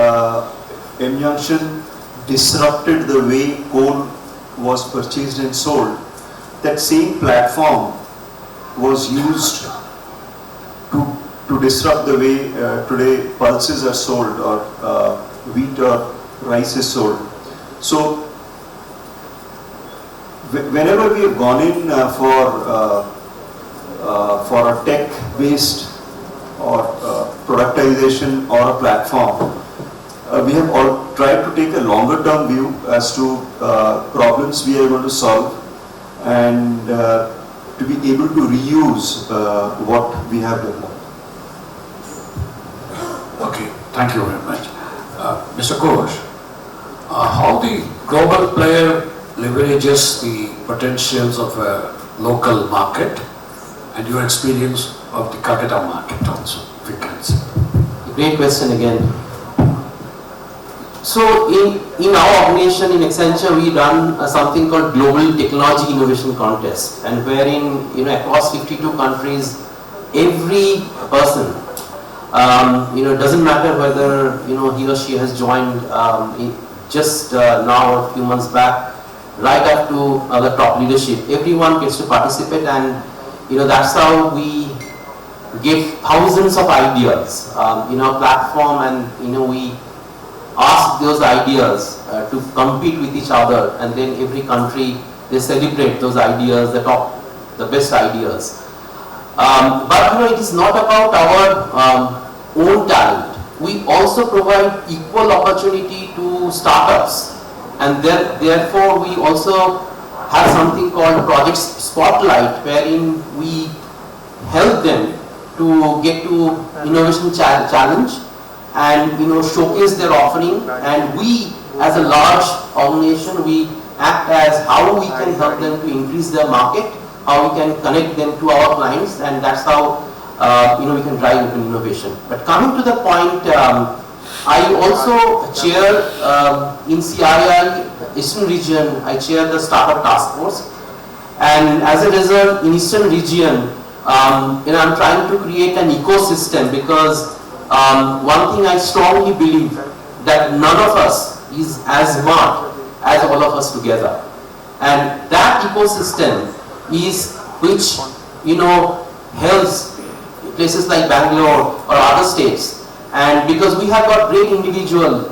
M Junction disrupted the way coal was purchased and sold, that same platform was used to disrupt the way today pulses are sold, or wheat or rice is sold. So whenever we have gone in for a tech-based or productization or a platform, we have all tried to take a longer-term view as to problems we are going to solve, and to be able to reuse what we have developed. Okay, thank you very much. Mr. Ghosh, how the global player leverages the potentials of a local market and your experience of the Calcutta market also, if you can say. Great question again. So in our organization in Accenture, we run something called Global Technology Innovation Contest, and wherein across 52 countries, every person Doesn't matter whether he or she has joined just now, a few months back, right up to the top leadership. Everyone gets to participate, and that's how we get thousands of ideas in our platform, and we ask those ideas to compete with each other, and then every country, they celebrate those ideas, the best ideas. But it is not about our own talent. We also provide equal opportunity to startups, and therefore we also have something called Project Spotlight, wherein we help them to get to innovation challenge and showcase their offering, and we as a large organization, we act as how we can help them to increase their market, how we can connect them to our clients, and that's how we can drive open innovation. But coming to the point, I also chair in CRI Eastern Region, I chair the Startup Task Force, and as a result in Eastern Region, I'm trying to create an ecosystem, because one thing I strongly believe, that none of us is as smart as all of us together, and that ecosystem is which helps places like Bangalore or other states. And because we have got great individual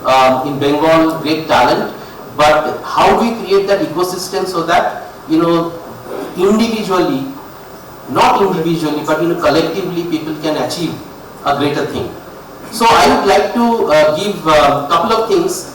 in Bengal, great talent, but how do we create that ecosystem so that individually, not individually, but collectively, people can achieve a greater thing. So I would like to give a couple of things.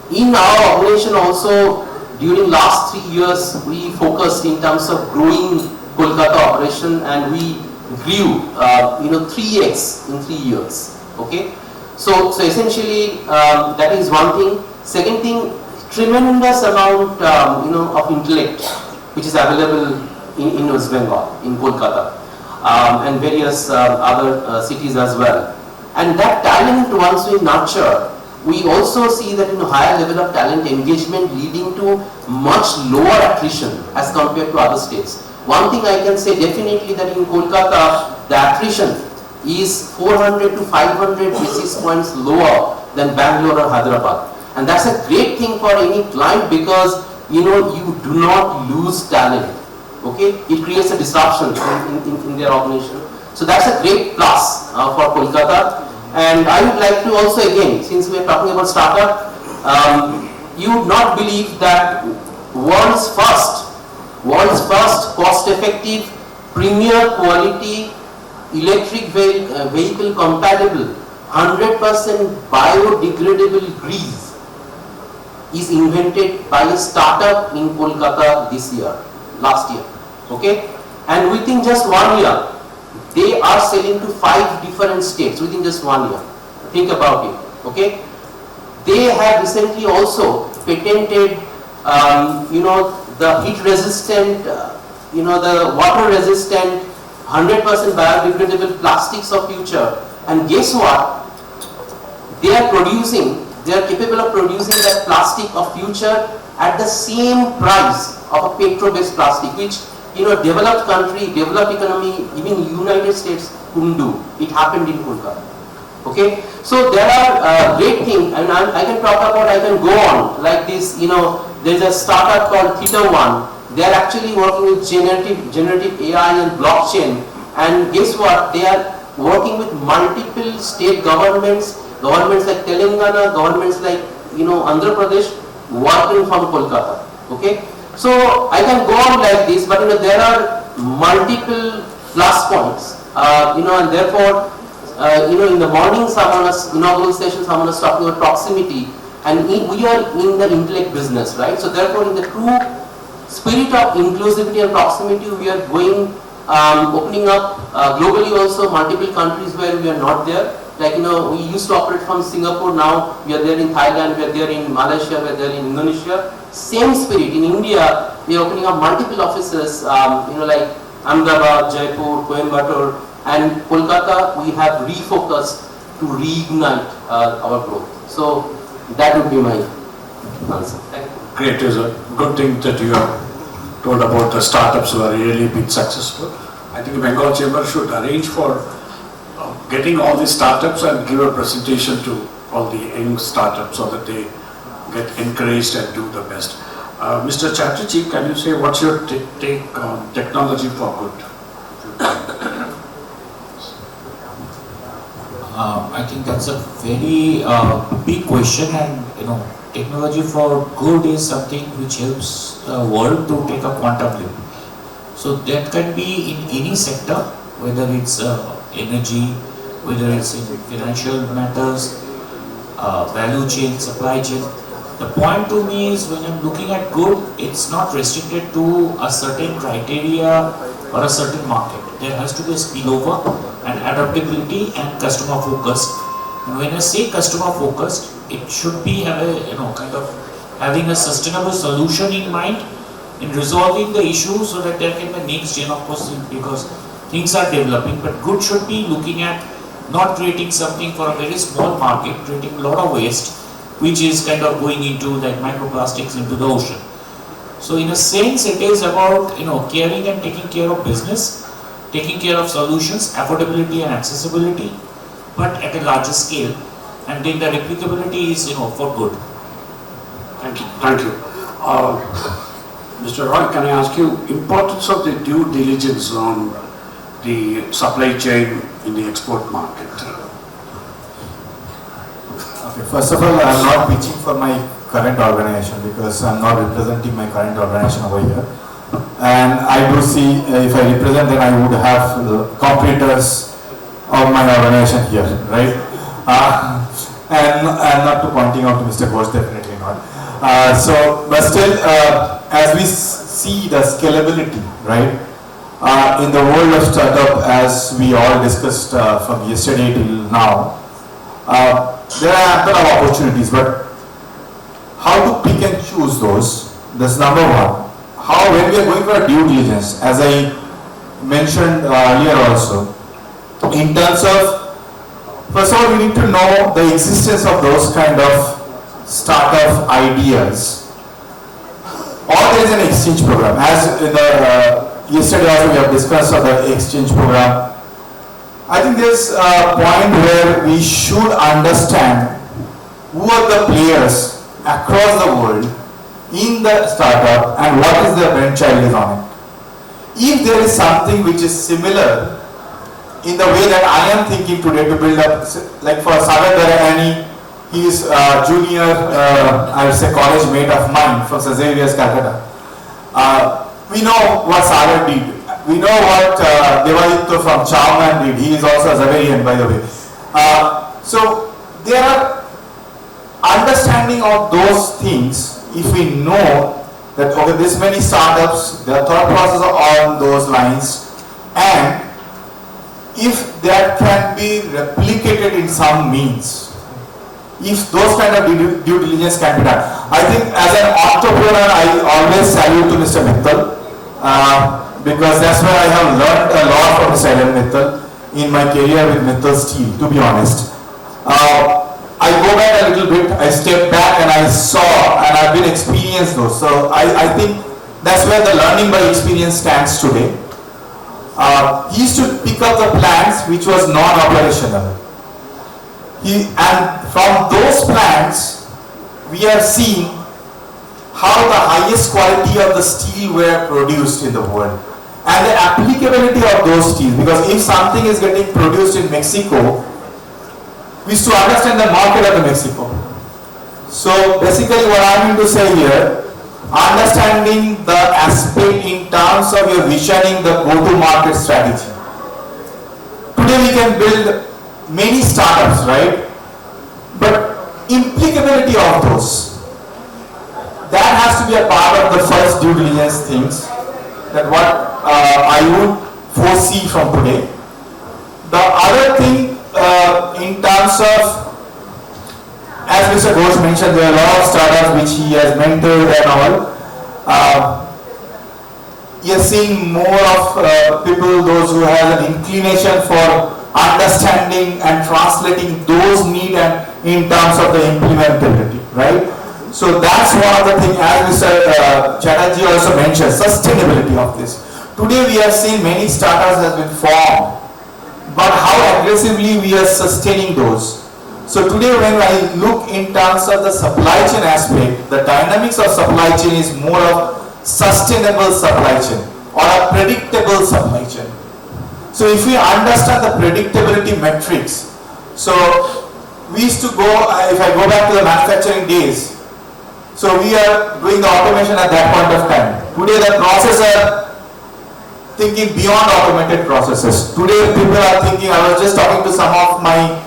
In our organization also, during last 3 years, we focused in terms of growing Kolkata operation, and we grew 3x in 3 years. Okay, so essentially that is one thing. Second thing, tremendous amount of intellect which is available in West Bengal, in Kolkata, and various other cities as well. And that talent, once we nurture, we also see that higher level of talent engagement leading to much lower attrition as compared to other states. One thing I can say definitely, that in Kolkata, the attrition is 400 to 500 basis points lower than Bangalore or Hyderabad. And that's a great thing for any client, because you do not lose talent. Okay, it creates a disruption in their organization. So that's a great plus for Kolkata. And I would like to also, again, since we are talking about startup, you would not believe that world's first cost-effective, premier quality, electric vehicle compatible, 100% biodegradable grease is invented by a startup in Kolkata last year. Okay, and within just 1 year, they are selling to 5 different states within just 1 year. Think about it. Okay, they have recently also patented, the heat resistant, the water resistant, 100% biodegradable plastics of future. And guess what? They are capable of producing that plastic of future at the same price of a petrol-based plastic, which developed country, developed economy, even United States couldn't do. It happened in Kolkata. Okay, so there are great things, and I can go on like this. There's a startup called Theta One. They are actually working with generative AI and blockchain. And guess what? They are working with multiple state governments like Telangana, governments like Andhra Pradesh, working from Kolkata. Okay, so I can go on like this, but there are multiple plus points. And therefore, in the morning, inaugural session, someone was talking about proximity, and we are in the intellect business, right? So therefore, in the true spirit of inclusivity and proximity, we are going, opening up globally also multiple countries where we are not there. Like, we used to operate from Singapore, now we are there in Thailand, we are there in Malaysia, we are there in Indonesia. Same spirit, in India, we are opening up multiple offices, like Ahmedabad, Jaipur, Coimbatore, and Kolkata. We have refocused to reignite our growth. So that would be my answer. Thank you. Great, is a good thing that you have told about the startups who are really been successful. I think Bengal Chamber should arrange for getting all these startups and give a presentation to all the young startups so that they get encouraged and do the best. Mr. Chatterjee, can you say what's your take on technology for good? I think that's a very big question, and technology for good is something which helps the world to take a quantum leap. So that can be in any sector, whether it's energy, whether it's in financial matters, value chain, supply chain. The point to me is, when I'm looking at good, it's not restricted to a certain criteria or a certain market. There has to be a spillover and adaptability and customer focused. And when I say customer focused, it should be having a sustainable solution in mind in resolving the issue, so that there can be next gen, of course, because things are developing. But good should be looking at not creating something for a very small market, creating a lot of waste, which is kind of going into like microplastics into the ocean. So in a sense, it is about caring and taking care of business, taking care of solutions, affordability and accessibility, but at a larger scale, and then the replicability is for good. Thank you. Thank you. Mr. Roy, can I ask you importance of the due diligence on the supply chain in the export market? Okay, first of all, I am not pitching for my current organization because I am not representing my current organization over here. And I do see, if I represent, then I would have competitors of my organization here, right? And not to pointing out to Mr. Ghosh, definitely not. But still, as we see the scalability, right? In the world of startup, as we all discussed from yesterday till now, there are ample of opportunities, but how to pick and choose those? That's number one. How, when we are going for due diligence, as I mentioned earlier also, in terms of, first of all, we need to know the existence of those kind of startup ideas, or there is an exchange program. As in the yesterday also we have discussed of the exchange program. I think there's a point where we should understand who are the players across the world in the startup and what is their brainchild is on it. If there is something which is similar in the way that I am thinking today to build up, like for Sagar Darayani, he is a junior, I would say college mate of mine from St. Xavier's, Calcutta. We know what Sagar did. We know what Debashis from Charman did. He is also a Xaverian, by the way. So there are understanding of those things. If we know that okay, this many startups, their thought process are on those lines, and if that can be replicated in some means, if those kind of due diligence can be done. I think as an entrepreneur, I always salute to Mr. Mittal, because that's where I have learned a lot from Mr. Ellen Mittal in my career with Mittal Steel, to be honest. I go back a little bit, I step back and I saw and I've been experienced those. So I think that's where the learning by experience stands today. He used to pick up the plans which was non-operational. And from those plans, we have seen how the highest quality of the steel were produced in the world. And the applicability of those steels, because if something is getting produced in Mexico, we used to understand the market of the Mexico. So basically what I mean to say here, understanding the aspect in terms of your visioning the go-to-market strategy. Today we can build many startups, right? But implicability of those, that has to be a part of the first due diligence things, that what I would foresee from today. The other thing, in terms of, as Mr. Ghosh mentioned, there are a lot of startups which he has mentored and all. He has seen more of people, those who have an inclination for understanding and translating those needs and in terms of the implementability, right? So that's one of the things, as Mr. Chatterjee also mentioned, sustainability of this. Today we have seen many startups have been formed, but how aggressively we are sustaining those. So today when I look in terms of the supply chain aspect, the dynamics of supply chain is more of sustainable supply chain or a predictable supply chain. So if we understand the predictability metrics, so we used to go, if I go back to the manufacturing days, so we are doing the automation at that point of time. Today the process are thinking beyond automated processes. Today people are thinking, I was just talking to some of my,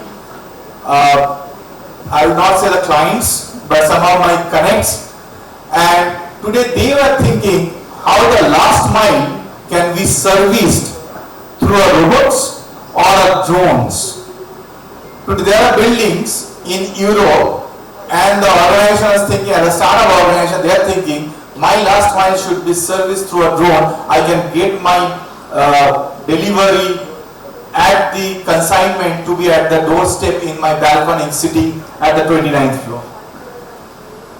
I will not say the clients, but some of my connects, and today they were thinking how the last mile can be serviced through a robots or a drones. Today there are buildings in Europe and the organization is thinking, as a startup organization, they are thinking, my last mile should be serviced through a drone. I can get my delivery at the consignment to be at the doorstep in my balcony sitting at the 29th floor.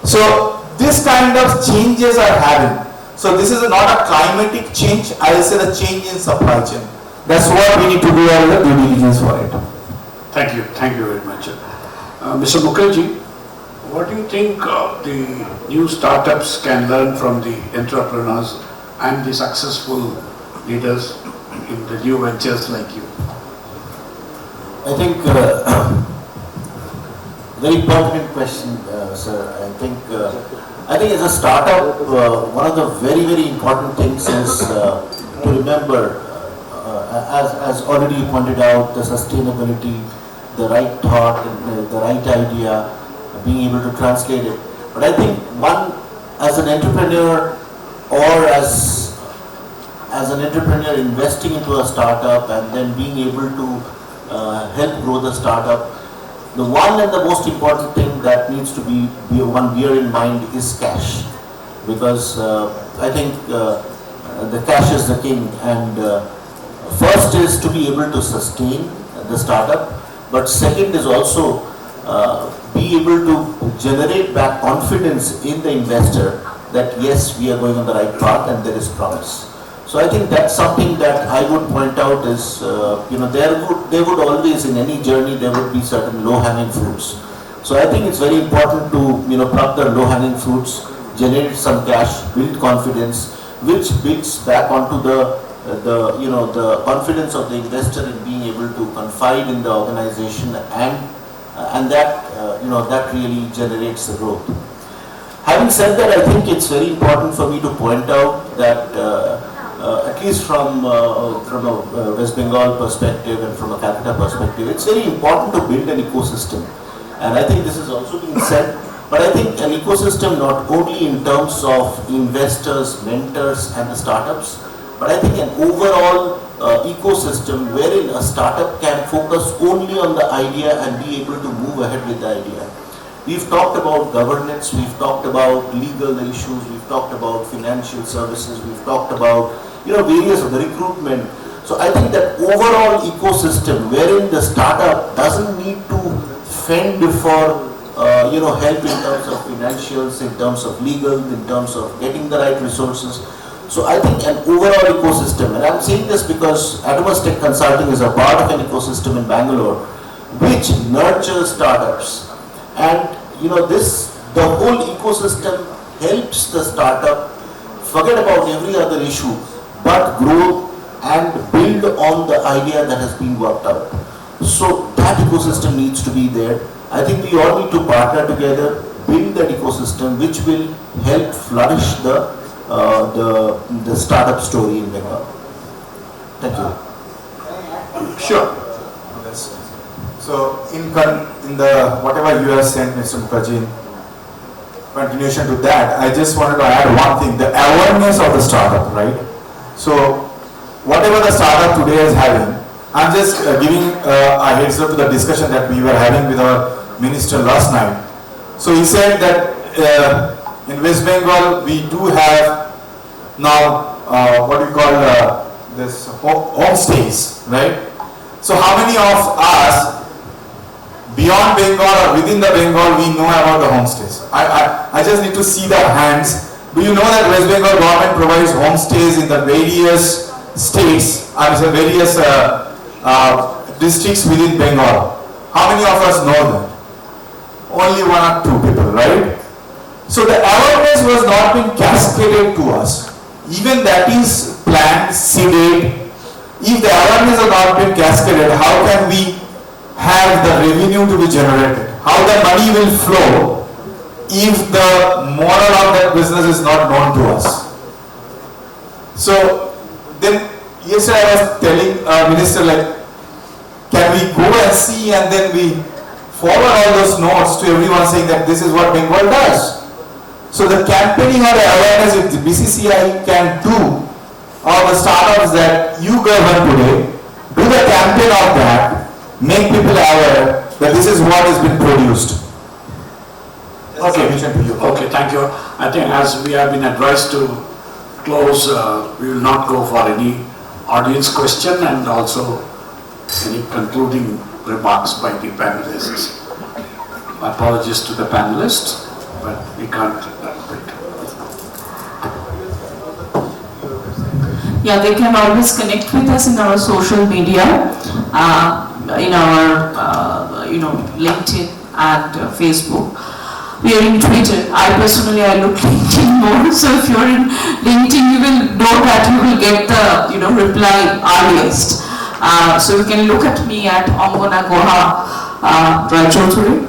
So this kind of changes are having. So this is not a climatic change, I will say the change in supply chain. That's what we need to do all the due diligence for it. Thank you very much. Mr. Mukherjee, what do you think the new startups can learn from the entrepreneurs and the successful leaders in the new ventures like you? I think very pertinent question, sir. I think as a startup, one of the very, very important things is to remember, as already pointed out, the sustainability, the right thought, and the right idea, being able to translate it. But I think one, as an entrepreneur or as an entrepreneur investing into a startup and then being able to help grow the startup, the one and the most important thing that needs to be one bear in mind is cash. Because I think the cash is the king, and first is to be able to sustain the startup, but second is also be able to generate back confidence in the investor that yes, we are going on the right path and there is promise. So I think that's something that I would point out is, there would always, in any journey, there would be certain low-hanging fruits. So I think it's very important to, pluck the low-hanging fruits, generate some cash, build confidence, which builds back onto the confidence of the investor in being able to confide in the organization, and that really generates the growth. Having said that, I think it's very important for me to point out that at least from a West Bengal perspective and from a Calcutta perspective, it's very important to build an ecosystem. And I think this has also been said, but I think an ecosystem not only in terms of investors, mentors and the startups, but I think an overall ecosystem wherein a startup can focus only on the idea and be able to move ahead with the idea. We've talked about governance, we've talked about legal issues, we've talked about financial services, we've talked about various of the recruitment. So I think that overall ecosystem wherein the startup doesn't need to fend for help in terms of financials, in terms of legal, in terms of getting the right resources. So I think an overall ecosystem, and I'm saying this because Atomus Tech Consulting is a part of an ecosystem in Bangalore which nurtures startups. And the whole ecosystem helps the startup forget about every other issue, but grow and build on the idea that has been worked out. So that ecosystem needs to be there. I think we all need to partner together, build that ecosystem which will help flourish the startup story in Bengal. Thank you. Sure. So in the whatever you have said, Mr. Mukherjee, in continuation to that, I just wanted to add one thing: the awareness of the startup, right? So whatever the startup today is having, I'm just giving a heads up to the discussion that we were having with our minister last night. So he said that in West Bengal we do have now what we call this homestays, right? So how many of us beyond Bengal or within the Bengal we know about the homestays? I just need to see the hands. Do you know that West Bengal government provides homestays in the various states, various districts within Bengal. How many of us know that? Only 1 or 2 people, right? So the awareness was not being cascaded to us. Even that is planned, seeded. If the awareness has not been cascaded, how can we have the revenue to be generated? How the money will flow if the moral of that business is not known to us? So then yesterday I was telling Minister, like, can we go and see and then we forward all those notes to everyone saying that this is what Bengal does. So the campaigning or the awareness if the BCCI can do, or the startups that you govern today, do the campaign of that, make people aware that this is what has been produced. Okay, okay, thank you. I think as we have been advised to close, we will not go for any audience question and also any concluding remarks by the panelists. Apologies to the panelists, but we can't. Yeah, they can always connect with us in our social media, in our LinkedIn and Facebook. We are in Twitter. I personally look LinkedIn more. So if you're in LinkedIn, you will know that you will get the reply earliest. So you can look at me at Angana Goha Raichaudhuri,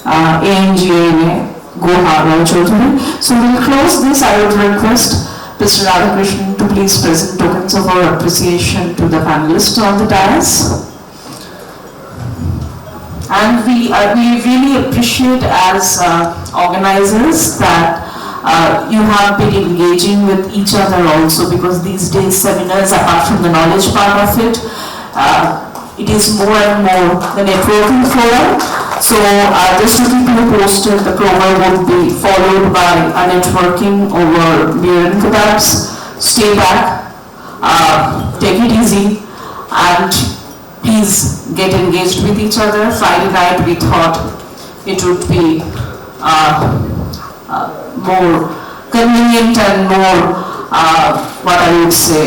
ANGANA Goha Raichaudhuri. So we'll close this. I would request Mr. Radhakrishnan to please present tokens of our appreciation to the panelists on the dais. And we really appreciate as organizers that you have been engaging with each other also, because these days seminars, apart from the knowledge part of it, it is more and more the networking forum. So just to keep you posted, the program would be followed by a networking over beer and kebabs. Stay back, take it easy, and please get engaged with each other. Friday night we thought it would be more convenient and more, what I would say,